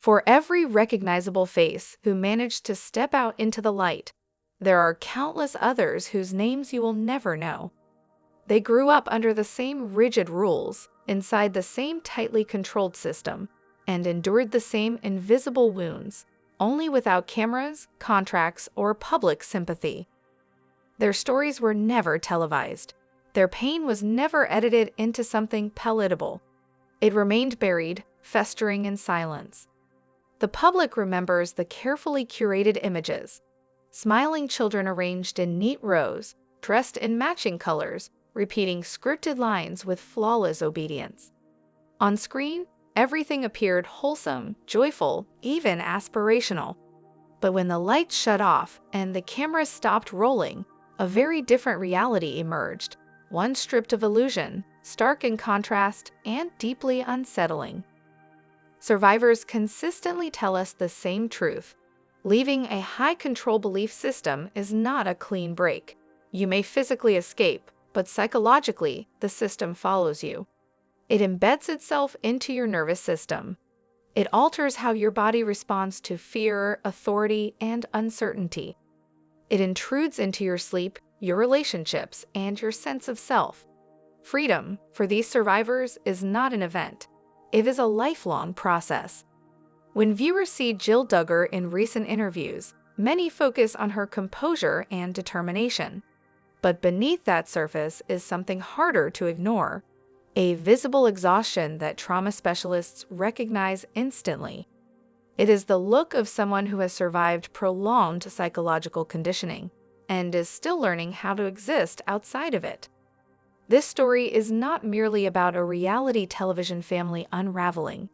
For every recognizable face who managed to step out into the light, there are countless others whose names you will never know. They grew up under the same rigid rules, inside the same tightly controlled system, and endured the same invisible wounds, only without cameras, contracts, or public sympathy. Their stories were never televised. Their pain was never edited into something palatable. It remained buried, festering in silence. The public remembers the carefully curated images. Smiling children arranged in neat rows, dressed in matching colors, repeating scripted lines with flawless obedience. On screen, everything appeared wholesome, joyful, even aspirational. But when the lights shut off and the cameras stopped rolling, a very different reality emerged, one stripped of illusion, stark in contrast, and deeply unsettling. Survivors consistently tell us the same truth. Leaving a high-control belief system is not a clean break. You may physically escape, but psychologically, the system follows you. It embeds itself into your nervous system. It alters how your body responds to fear, authority, and uncertainty. It intrudes into your sleep, your relationships, and your sense of self. Freedom, for these survivors, is not an event. It is a lifelong process. When viewers see Jill Duggar in recent interviews, many focus on her composure and determination. But beneath that surface is something harder to ignore, a visible exhaustion that trauma specialists recognize instantly. It is the look of someone who has survived prolonged psychological conditioning and is still learning how to exist outside of it. This story is not merely about a reality television family unraveling.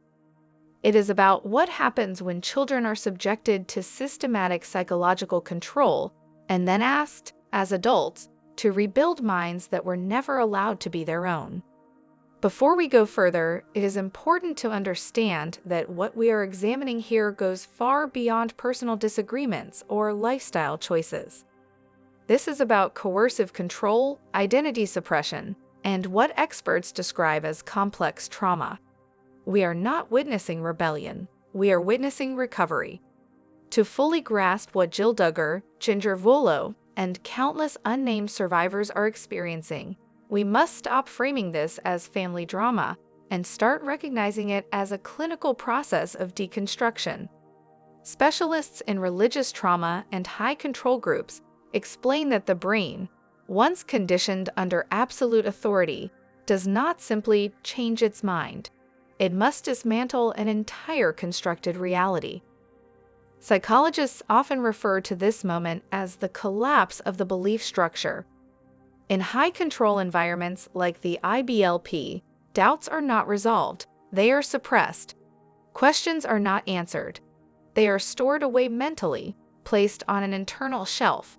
It is about what happens when children are subjected to systematic psychological control and then asked, as adults, to rebuild minds that were never allowed to be their own. Before we go further, it is important to understand that what we are examining here goes far beyond personal disagreements or lifestyle choices. This is about coercive control, identity suppression, and what experts describe as complex trauma. We are not witnessing rebellion, we are witnessing recovery. To fully grasp what Jill Duggar, Ginger Volo, and countless unnamed survivors are experiencing, we must stop framing this as family drama and start recognizing it as a clinical process of deconstruction. Specialists in religious trauma and high control groups explain that the brain, once conditioned under absolute authority, does not simply change its mind. It must dismantle an entire constructed reality. Psychologists often refer to this moment as the collapse of the belief structure. In high-control environments like the IBLP, doubts are not resolved, they are suppressed. Questions are not answered. They are stored away mentally, placed on an internal shelf.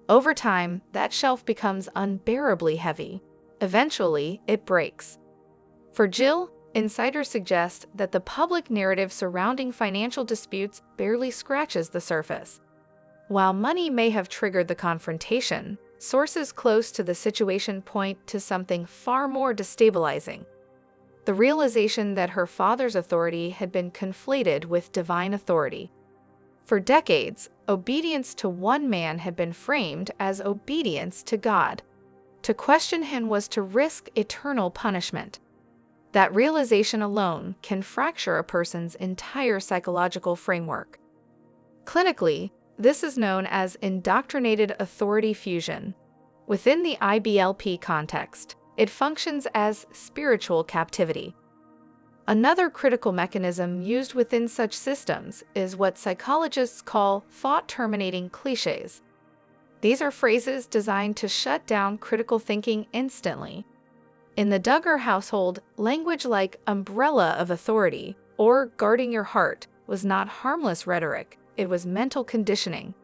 Over time, that shelf becomes unbearably heavy. Eventually, it breaks. For Jill, insiders suggest that the public narrative surrounding financial disputes barely scratches the surface. While money may have triggered the confrontation, sources close to the situation point to something far more destabilizing: the realization that her father's authority had been conflated with divine authority. For decades, obedience to one man had been framed as obedience to God. To question him was to risk eternal punishment. That realization alone can fracture a person's entire psychological framework. Clinically, this is known as indoctrinated authority fusion. Within the IBLP context, it functions as spiritual captivity. Another critical mechanism used within such systems is what psychologists call thought-terminating cliches. These are phrases designed to shut down critical thinking instantly. In the Duggar household, language like umbrella of authority or guarding your heart was not harmless rhetoric, it was mental conditioning.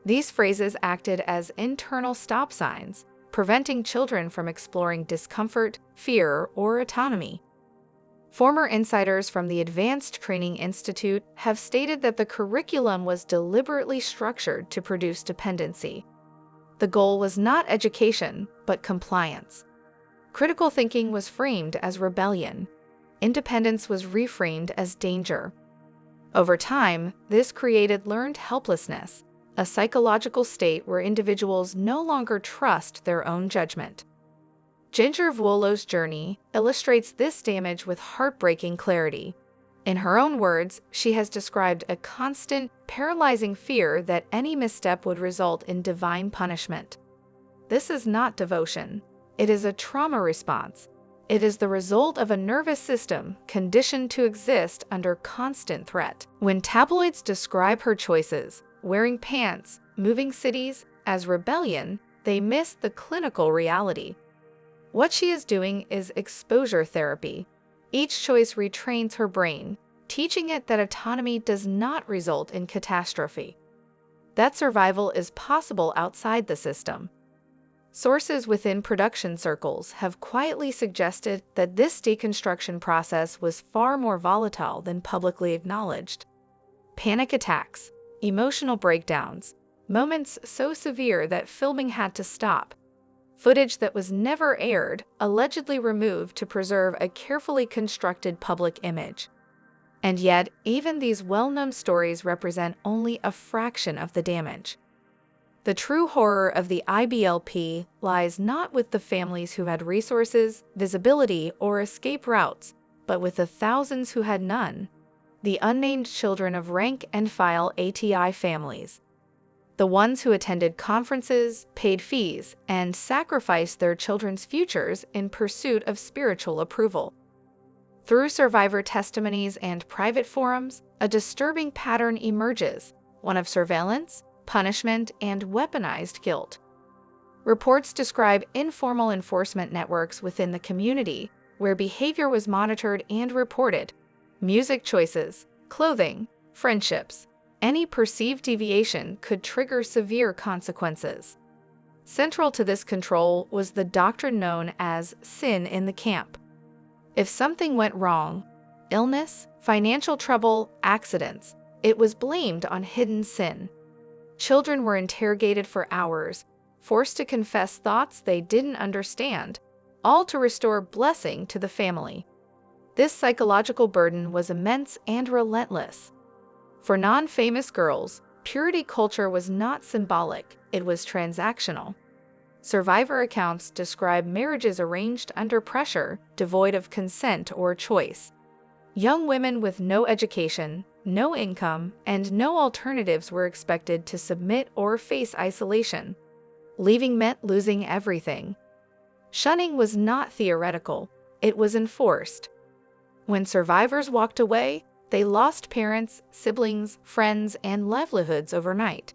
These phrases acted as internal stop signs, preventing children from exploring discomfort, fear, or autonomy. Former insiders from the Advanced Training Institute have stated that the curriculum was deliberately structured to produce dependency. The goal was not education, but compliance. Critical thinking was framed as rebellion. Independence was reframed as danger. Over time, this created learned helplessness, a psychological state where individuals no longer trust their own judgment. Ginger Vuolo's journey illustrates this damage with heartbreaking clarity. In her own words, she has described a constant, paralyzing fear that any misstep would result in divine punishment. This is not devotion. It is a trauma response. It is the result of a nervous system conditioned to exist under constant threat. When tabloids describe her choices, wearing pants, moving cities, as rebellion, they miss the clinical reality. What she is doing is exposure therapy. Each choice retrains her brain, teaching it that autonomy does not result in catastrophe, that survival is possible outside the system. Sources within production circles have quietly suggested that this deconstruction process was far more volatile than publicly acknowledged. Panic attacks, emotional breakdowns, moments so severe that filming had to stop, footage that was never aired, allegedly removed to preserve a carefully constructed public image. And yet, even these well-known stories represent only a fraction of the damage. The true horror of the IBLP lies not with the families who had resources, visibility, or escape routes, but with the thousands who had none, the unnamed children of rank-and-file ATI families. The ones who attended conferences, paid fees, and sacrificed their children's futures in pursuit of spiritual approval. Through survivor testimonies and private forums, a disturbing pattern emerges, one of surveillance, punishment, and weaponized guilt. Reports describe informal enforcement networks within the community, where behavior was monitored and reported. Music choices, clothing, friendships, any perceived deviation could trigger severe consequences. Central to this control was the doctrine known as sin in the camp. If something went wrong, illness, financial trouble, accidents, it was blamed on hidden sin. Children were interrogated for hours, forced to confess thoughts they didn't understand, all to restore blessing to the family. This psychological burden was immense and relentless. For non-famous girls, purity culture was not symbolic, it was transactional. Survivor accounts describe marriages arranged under pressure, devoid of consent or choice. Young women with no education, no income, and no alternatives were expected to submit or face isolation. Leaving meant losing everything. Shunning was not theoretical, it was enforced. When survivors walked away, they lost parents, siblings, friends, and livelihoods overnight.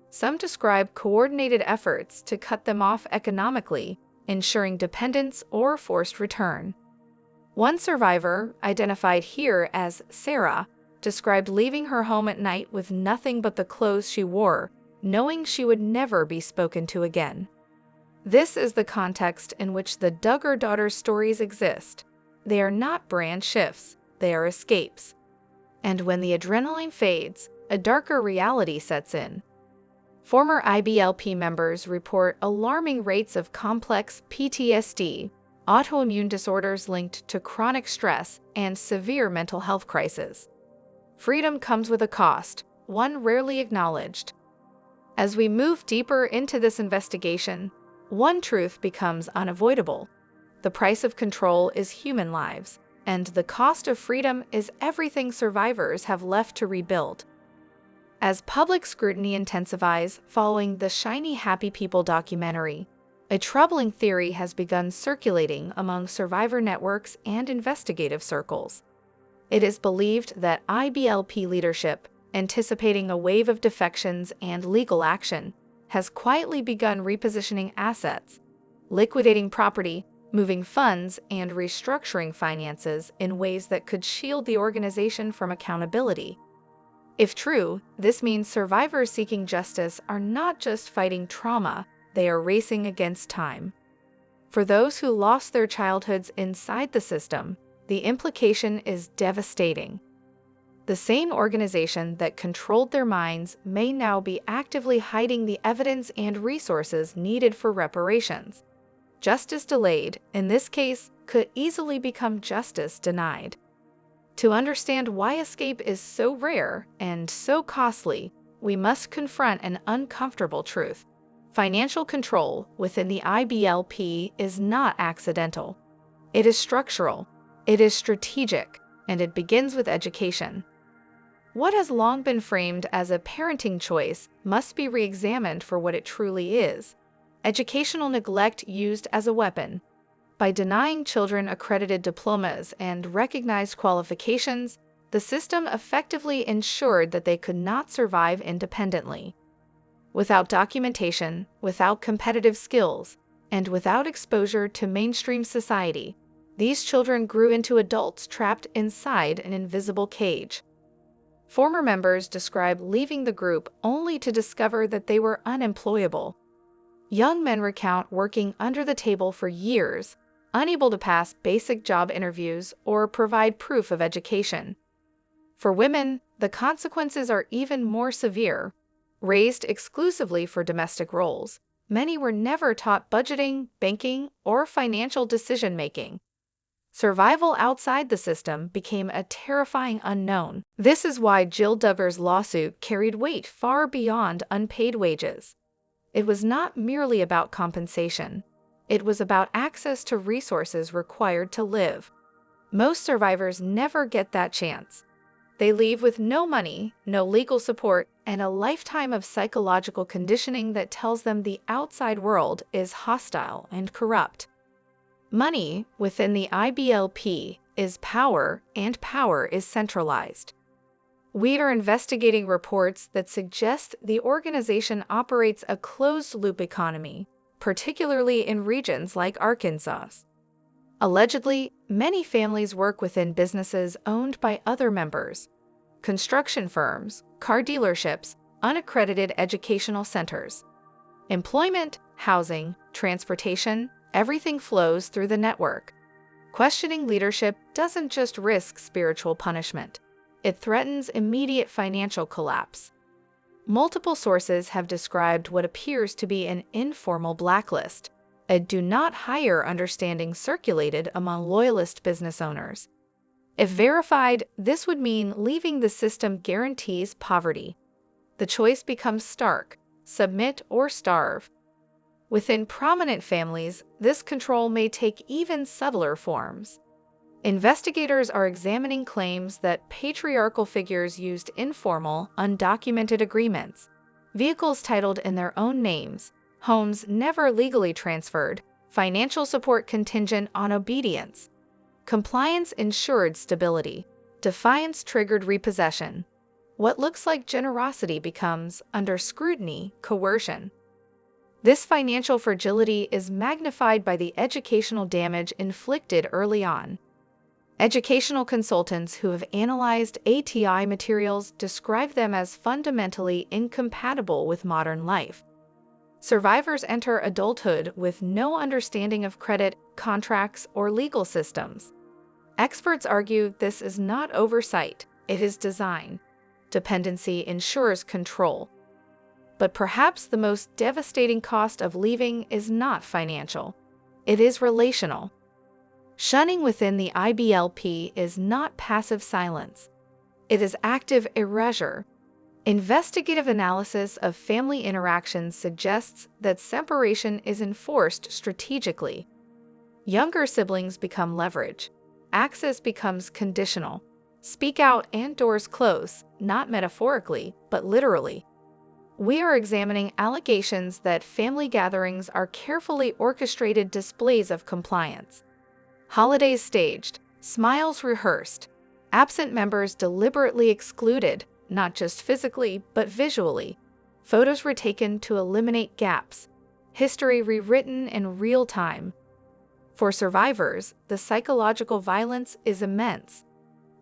Some describe coordinated efforts to cut them off economically, ensuring dependence or forced return. One survivor, identified here as Sarah, described leaving her home at night with nothing but the clothes she wore, knowing she would never be spoken to again. This is the context in which the Duggar daughters' stories exist. They are not brand shifts, they are escapes. And when the adrenaline fades, a darker reality sets in. Former IBLP members report alarming rates of complex PTSD, autoimmune disorders linked to chronic stress, and severe mental health crises. Freedom comes with a cost, one rarely acknowledged. As we move deeper into this investigation, one truth becomes unavoidable. The price of control is human lives, and the cost of freedom is everything survivors have left to rebuild. As public scrutiny intensifies following the Shiny Happy People documentary, a troubling theory has begun circulating among survivor networks and investigative circles. It is believed that IBLP leadership, anticipating a wave of defections and legal action, has quietly begun repositioning assets, liquidating property, moving funds, and restructuring finances in ways that could shield the organization from accountability. If true, this means survivors seeking justice are not just fighting trauma, they are racing against time. For those who lost their childhoods inside the system, the implication is devastating. The same organization that controlled their minds may now be actively hiding the evidence and resources needed for reparations. Justice delayed, in this case, could easily become justice denied. To understand why escape is so rare and so costly, we must confront an uncomfortable truth. Financial control within the IBLP is not accidental. It is structural, it is strategic, and it begins with education. What has long been framed as a parenting choice must be re-examined for what it truly is: educational neglect used as a weapon. By denying children accredited diplomas and recognized qualifications, the system effectively ensured that they could not survive independently. Without documentation, without competitive skills, and without exposure to mainstream society, these children grew into adults trapped inside an invisible cage. Former members describe leaving the group only to discover that they were unemployable. Young men recount working under the table for years, unable to pass basic job interviews or provide proof of education. For women, the consequences are even more severe. Raised exclusively for domestic roles, many were never taught budgeting, banking, or financial decision-making. Survival outside the system became a terrifying unknown. This is why Jill Duggar's lawsuit carried weight far beyond unpaid wages. It was not merely about compensation. It was about access to resources required to live. Most survivors never get that chance. They leave with no money, no legal support, and a lifetime of psychological conditioning that tells them the outside world is hostile and corrupt. Money within the IBLP is power, and power is centralized. We are investigating reports that suggest the organization operates a closed-loop economy, particularly in regions like Arkansas. Allegedly, many families work within businesses owned by other members: construction firms, car dealerships, unaccredited educational centers. Employment, housing, transportation, everything flows through the network. Questioning leadership doesn't just risk spiritual punishment. It threatens immediate financial collapse. Multiple sources have described what appears to be an informal blacklist, a do not hire understanding circulated among loyalist business owners. If verified, this would mean leaving the system guarantees poverty. The choice becomes stark: submit or starve. Within prominent families, this control may take even subtler forms. Investigators are examining claims that patriarchal figures used informal, undocumented agreements, vehicles titled in their own names, homes never legally transferred, financial support contingent on obedience. Compliance ensured stability. Defiance triggered repossession. What looks like generosity becomes, under scrutiny, coercion. This financial fragility is magnified by the educational damage inflicted early on. Educational consultants who have analyzed ATI materials describe them as fundamentally incompatible with modern life. Survivors enter adulthood with no understanding of credit, contracts, or legal systems. Experts argue this is not oversight, it is design. Dependency ensures control. But perhaps the most devastating cost of leaving is not financial. It is relational. Shunning within the IBLP is not passive silence. It is active erasure. Investigative analysis of family interactions suggests that separation is enforced strategically. Younger siblings become leverage. Access becomes conditional. Speak out and doors close, not metaphorically, but literally. We are examining allegations that family gatherings are carefully orchestrated displays of compliance. Holidays staged, smiles rehearsed, absent members deliberately excluded, not just physically, but visually. Photos retaken to eliminate gaps. History rewritten in real time. For survivors, the psychological violence is immense.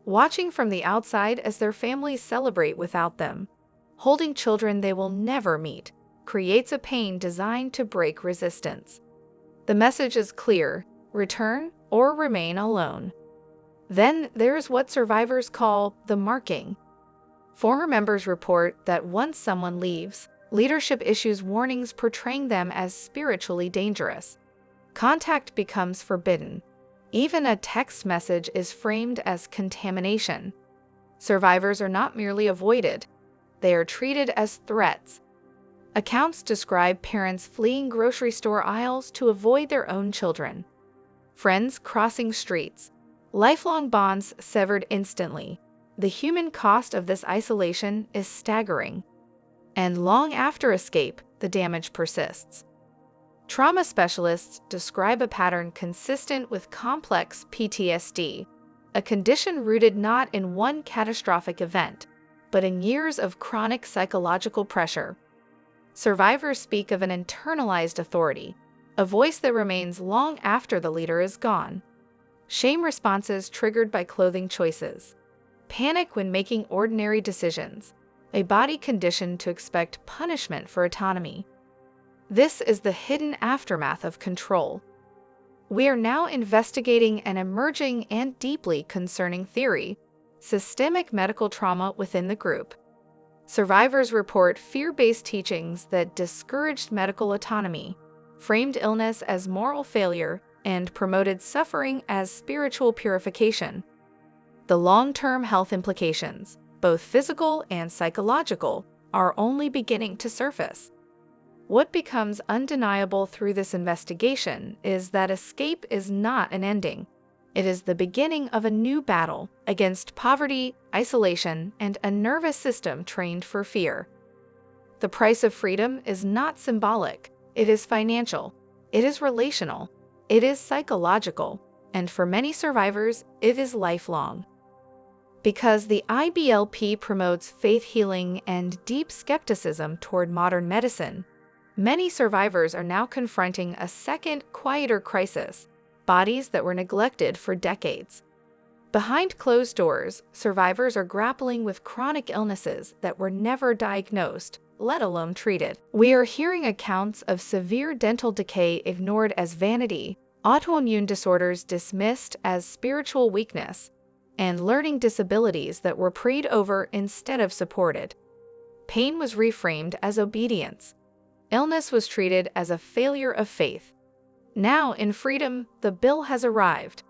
Watching from the outside as their families celebrate without them, holding children they will never meet, creates a pain designed to break resistance. The message is clear: return or remain alone. Then there's what survivors call the marking. Former members report that once someone leaves, leadership issues warnings portraying them as spiritually dangerous. Contact becomes forbidden. Even a text message is framed as contamination. Survivors are not merely avoided, they are treated as threats. Accounts describe parents fleeing grocery store aisles to avoid their own children. Friends crossing streets. Lifelong bonds severed instantly. The human cost of this isolation is staggering. And long after escape, the damage persists. Trauma specialists describe a pattern consistent with complex PTSD, a condition rooted not in one catastrophic event, but in years of chronic psychological pressure. Survivors speak of an internalized authority, a voice that remains long after the leader is gone. Shame responses triggered by clothing choices. Panic when making ordinary decisions. A body conditioned to expect punishment for autonomy. This is the hidden aftermath of control. We are now investigating an emerging and deeply concerning theory: systemic medical trauma within the group. Survivors report fear-based teachings that discouraged medical autonomy, framed illness as moral failure, and promoted suffering as spiritual purification. The long-term health implications, both physical and psychological, are only beginning to surface. What becomes undeniable through this investigation is that escape is not an ending. It is the beginning of a new battle against poverty, isolation, and a nervous system trained for fear. The price of freedom is not symbolic. It is financial. It is relational. It is psychological. And for many survivors, it is lifelong. Because the IBLP promotes faith healing and deep skepticism toward modern medicine, many survivors are now confronting a second, quieter crisis: bodies that were neglected for decades. Behind closed doors, survivors are grappling with chronic illnesses that were never diagnosed, let alone treated. We are hearing accounts of severe dental decay ignored as vanity, autoimmune disorders dismissed as spiritual weakness, and learning disabilities that were prayed over instead of supported. Pain was reframed as obedience. Illness was treated as a failure of faith. Now, in freedom, the bill has arrived.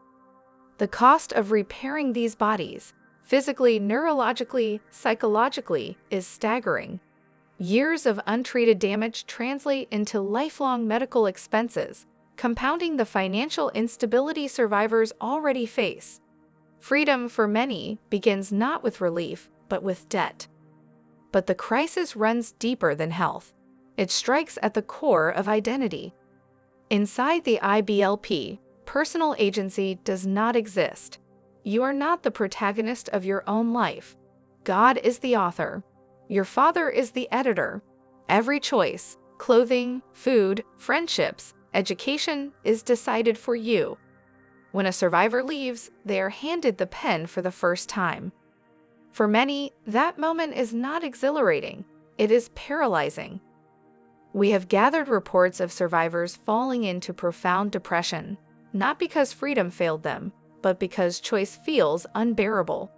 The cost of repairing these bodies, physically, neurologically, psychologically, is staggering. Years of untreated damage translate into lifelong medical expenses, compounding the financial instability survivors already face. Freedom for many begins not with relief, but with debt. But the crisis runs deeper than health. It strikes at the core of identity. Inside the IBLP, personal agency does not exist. You are not the protagonist of your own life. God is the author. Your father is the editor. Every choice, clothing, food, friendships, education, is decided for you. When a survivor leaves, they are handed the pen for the first time. For many, that moment is not exhilarating. It is paralyzing. We have gathered reports of survivors falling into profound depression, not because freedom failed them, but because choice feels unbearable.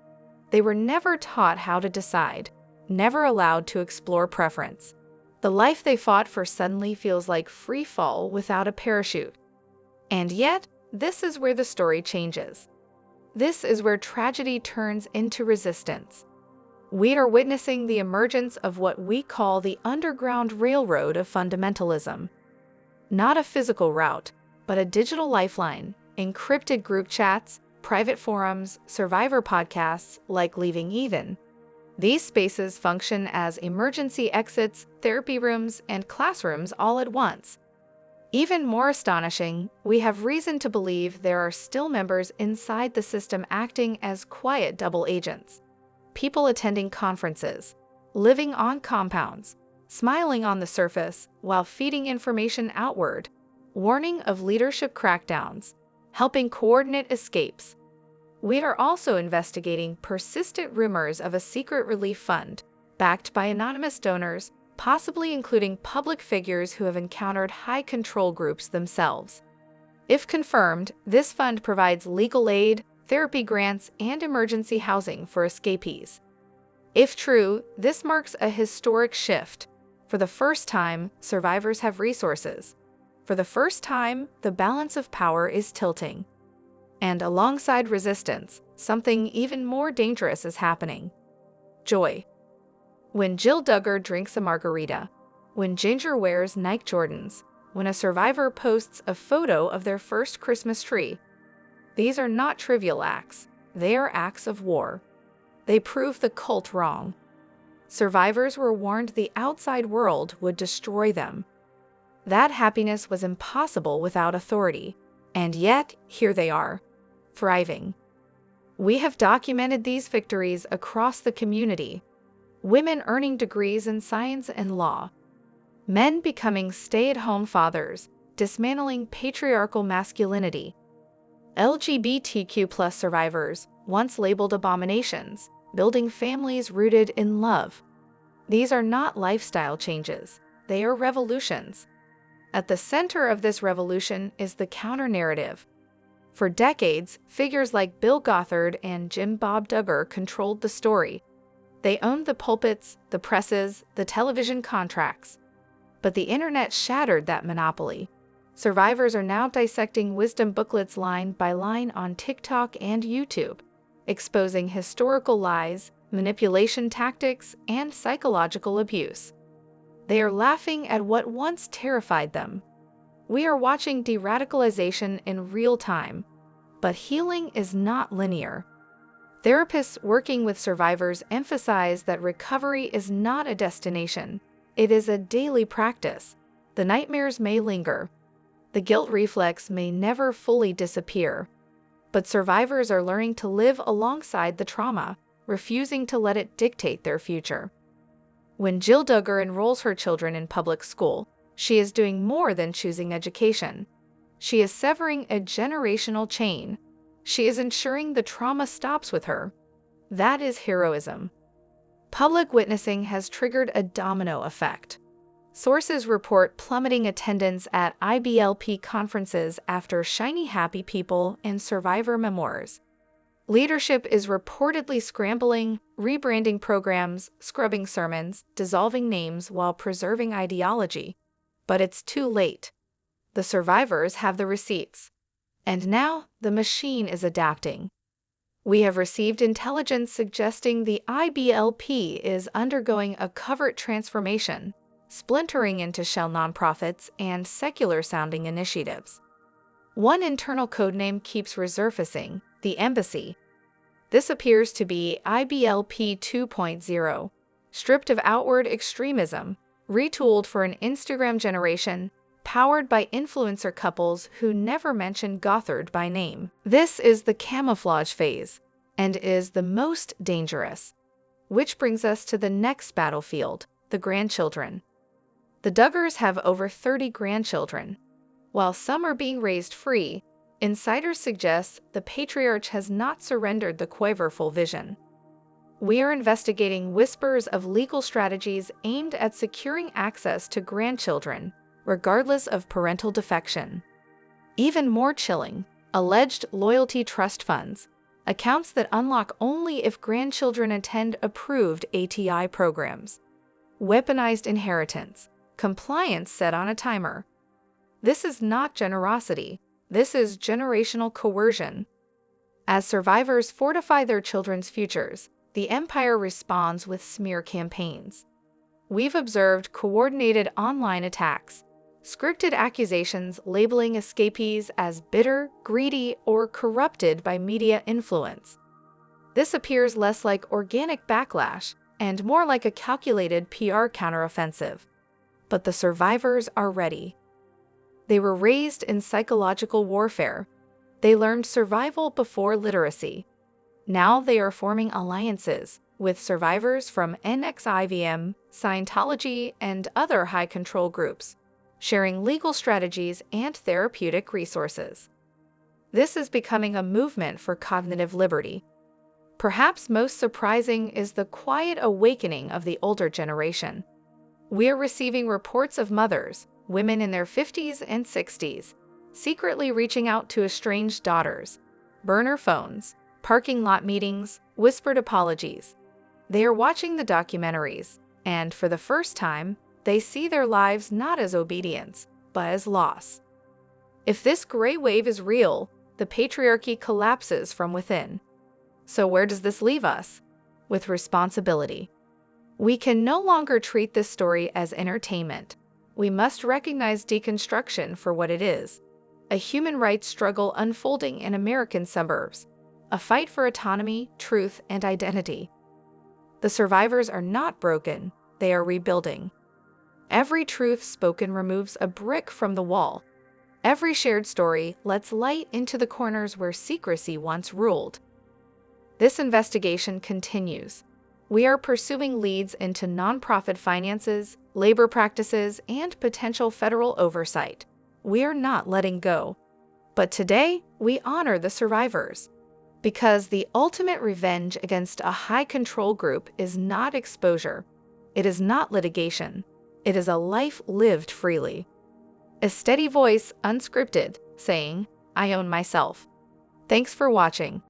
They were never taught how to decide, never allowed to explore preference. The life they fought for suddenly feels like free fall without a parachute. And yet, this is where the story changes. This is where tragedy turns into resistance. We are witnessing the emergence of what we call the underground railroad of fundamentalism. Not a physical route, but a digital lifeline, encrypted group chats, private forums, survivor podcasts like Leaving Eden. These spaces function as emergency exits, therapy rooms, and classrooms all at once. Even more astonishing, we have reason to believe there are still members inside the system acting as quiet double agents. People attending conferences, living on compounds, smiling on the surface while feeding information outward, warning of leadership crackdowns, helping coordinate escapes. We are also investigating persistent rumors of a secret relief fund, backed by anonymous donors, possibly including public figures who have encountered high control groups themselves. If confirmed, this fund provides legal aid, therapy grants, and emergency housing for escapees. If true, this marks a historic shift. For the first time, survivors have resources. For the first time, the balance of power is tilting. And alongside resistance, something even more dangerous is happening. Joy. When Jill Duggar drinks a margarita, when Ginger wears Nike Jordans, when a survivor posts a photo of their first Christmas tree, these are not trivial acts. They are acts of war. They prove the cult wrong. Survivors were warned the outside world would destroy them. That happiness was impossible without authority. And yet, here they are, thriving. We have documented these victories across the community. Women earning degrees in science and law. Men becoming stay-at-home fathers, dismantling patriarchal masculinity. LGBTQ+ survivors, once labeled abominations, building families rooted in love. These are not lifestyle changes. They are revolutions. At the center of this revolution is the counter-narrative. For decades, figures like Bill Gothard and Jim Bob Duggar controlled the story. They owned the pulpits, the presses, the television contracts. But the internet shattered that monopoly. Survivors are now dissecting wisdom booklets line by line on TikTok and YouTube, exposing historical lies, manipulation tactics, and psychological abuse. They are laughing at what once terrified them. We are watching de-radicalization in real time, but healing is not linear. Therapists working with survivors emphasize that recovery is not a destination. It is a daily practice. The nightmares may linger. The guilt reflex may never fully disappear. But survivors are learning to live alongside the trauma, refusing to let it dictate their future. When Jill Duggar enrolls her children in public school, she is doing more than choosing education. She is severing a generational chain. She is ensuring the trauma stops with her. That is heroism. Public witnessing has triggered a domino effect. Sources report plummeting attendance at IBLP conferences after Shiny Happy People and Survivor memoirs. Leadership is reportedly scrambling, rebranding programs, scrubbing sermons, dissolving names while preserving ideology. But it's too late. The survivors have the receipts. And now, the machine is adapting. We have received intelligence suggesting the IBLP is undergoing a covert transformation, splintering into shell nonprofits and secular-sounding initiatives. One internal codename keeps resurfacing: the Embassy. This appears to be IBLP 2.0, stripped of outward extremism, retooled for an Instagram generation, powered by influencer couples who never mention Gothard by name. This is the camouflage phase, and is the most dangerous. Which brings us to the next battlefield, the grandchildren. The Duggars have over 30 grandchildren. While some are being raised free, insiders suggest the patriarch has not surrendered the quiverful vision. We are investigating whispers of legal strategies aimed at securing access to grandchildren, regardless of parental defection. Even more chilling, alleged loyalty trust funds, accounts that unlock only if grandchildren attend approved ATI programs. Weaponized inheritance, compliance set on a timer. This is not generosity. This is generational coercion. As survivors fortify their children's futures, the empire responds with smear campaigns. We've observed coordinated online attacks, scripted accusations labeling escapees as bitter, greedy, or corrupted by media influence. This appears less like organic backlash and more like a calculated PR counteroffensive. But the survivors are ready. They were raised in psychological warfare. They learned survival before literacy. Now they are forming alliances with survivors from NXIVM, Scientology, and other high-control groups, sharing legal strategies and therapeutic resources. This is becoming a movement for cognitive liberty. Perhaps most surprising is the quiet awakening of the older generation. We are receiving reports of mothers, women in their 50s and 60s, secretly reaching out to estranged daughters, burner phones, parking lot meetings, whispered apologies. They are watching the documentaries, and for the first time, they see their lives not as obedience, but as loss. If this gray wave is real, the patriarchy collapses from within. So where does this leave us? With responsibility. We can no longer treat this story as entertainment. We must recognize deconstruction for what it is: a human rights struggle unfolding in American suburbs, a fight for autonomy, truth, and identity. The survivors are not broken, they are rebuilding. Every truth spoken removes a brick from the wall. Every shared story lets light into the corners where secrecy once ruled. This investigation continues. We are pursuing leads into nonprofit finances, labor practices, and potential federal oversight. We are not letting go. But today, we honor the survivors. Because the ultimate revenge against a high control group is not exposure. It is not litigation. It is a life lived freely. A steady voice, unscripted, saying, "I own myself." Thanks for watching.